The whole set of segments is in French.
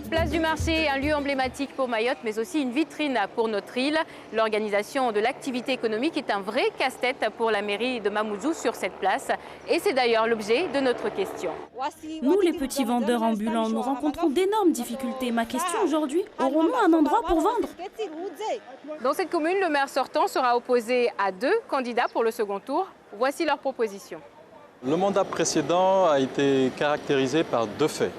Place du marché, un lieu emblématique pour Mayotte, mais aussi une vitrine pour notre île. L'organisation de l'activité économique est un vrai casse-tête pour la mairie de Mamoudzou sur cette place. Et c'est d'ailleurs l'objet de notre question. Nous, les petits vendeurs ambulants, nous rencontrons d'énormes difficultés. Ma question aujourd'hui, aurons-nous un endroit pour vendre? Dans cette commune, le maire sortant sera opposé à 2 candidats pour le second tour. Voici leur proposition. Le mandat précédent a été caractérisé par 2 faits.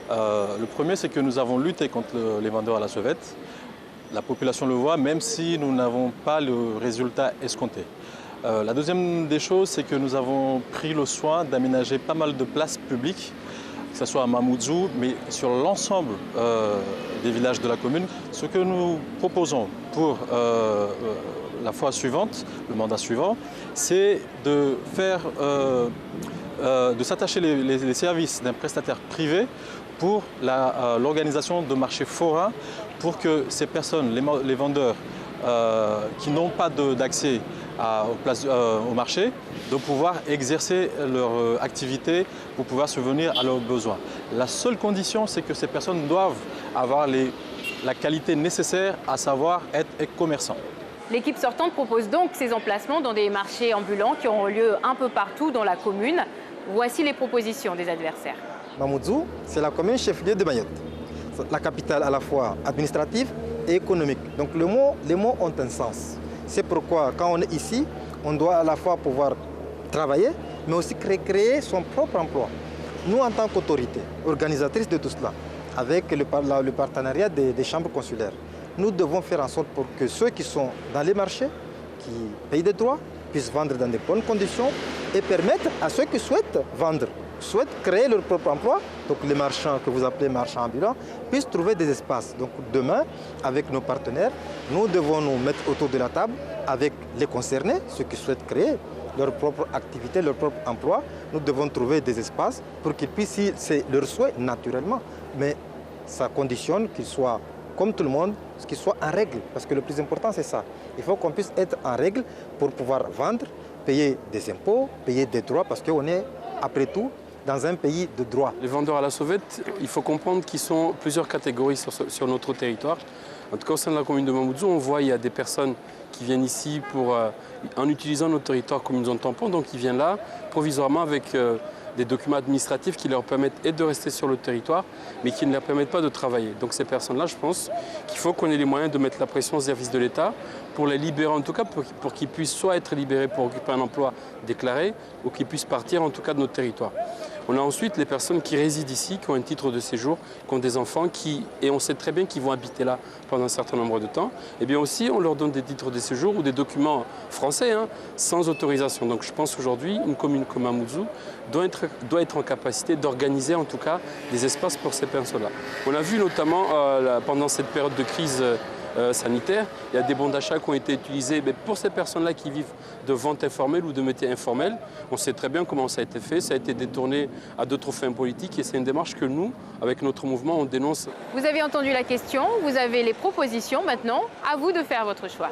Le premier, c'est que nous avons lutté contre les vendeurs à la sauvette. La population le voit, même si nous n'avons pas le résultat escompté. La deuxième des choses, c'est que nous avons pris le soin d'aménager pas mal de places publiques, que ce soit à Mamoudzou, mais sur l'ensemble des villages de la commune. Ce que nous proposons pour la fois suivante, le mandat suivant, c'est de faire, de s'attacher les services d'un prestataire privé pour l'organisation de marchés forains pour que ces personnes, les vendeurs qui n'ont pas d'accès au marché, de pouvoir exercer leur activité pour pouvoir subvenir à leurs besoins. La seule condition, c'est que ces personnes doivent avoir la qualité nécessaire, à savoir être commerçants. L'équipe sortante propose donc ces emplacements dans des marchés ambulants qui auront lieu un peu partout dans la commune. Voici les propositions des adversaires. Mamoudzou, c'est la commune chef-lieu de Mayotte, la capitale à la fois administrative et économique. Donc les mots ont un sens. C'est pourquoi quand on est ici, on doit à la fois pouvoir travailler, mais aussi créer son propre emploi. Nous, en tant qu'autorité organisatrice de tout cela, avec le partenariat des chambres consulaires, nous devons faire en sorte pour que ceux qui sont dans les marchés, qui payent des droits, puissent vendre dans de bonnes conditions et permettre à ceux qui souhaitent vendre, souhaitent créer leur propre emploi, donc les marchands que vous appelez marchands ambulants, puissent trouver des espaces. Donc demain, avec nos partenaires, nous devons nous mettre autour de la table avec les concernés, ceux qui souhaitent créer leur propre activité, leur propre emploi. Nous devons trouver des espaces pour qu'ils puissent, si c'est leur souhait, naturellement, mais ça conditionne qu'ils soient comme tout le monde, qu'ils soient en règle, parce que le plus important c'est ça. Il faut qu'on puisse être en règle pour pouvoir vendre, payer des impôts, payer des droits, parce qu'on est, après tout, dans un pays de droit. Les vendeurs à la sauvette, il faut comprendre qu'ils sont plusieurs catégories sur notre territoire. En tout cas, au sein de la commune de Mamoudzou, on voit qu'il y a des personnes qui viennent ici en utilisant notre territoire comme une zone tampon, donc ils viennent là provisoirement avec des documents administratifs qui leur permettent de rester sur le territoire, mais qui ne leur permettent pas de travailler. Donc ces personnes-là, je pense qu'il faut qu'on ait les moyens de mettre la pression au service de l'État pour les libérer, en tout cas pour qu'ils puissent soit être libérés pour occuper un emploi déclaré, ou qu'ils puissent partir en tout cas de notre territoire. On a ensuite les personnes qui résident ici, qui ont un titre de séjour, qui ont des enfants, et on sait très bien qu'ils vont habiter là pendant un certain nombre de temps. Et bien aussi, on leur donne des titres de séjour ou des documents français, sans autorisation. Donc je pense qu'aujourd'hui, une commune comme Mamoudzou doit être en capacité d'organiser en tout cas des espaces pour ces personnes-là. On a vu notamment pendant cette période de crise sanitaire, il y a des bons d'achat qui ont été utilisés pour ces personnes-là qui vivent de vente informelle ou de métiers informels. On sait très bien comment ça a été fait, ça a été détourné à d'autres fins politiques et c'est une démarche que nous, avec notre mouvement, on dénonce. Vous avez entendu la question, vous avez les propositions maintenant, à vous de faire votre choix.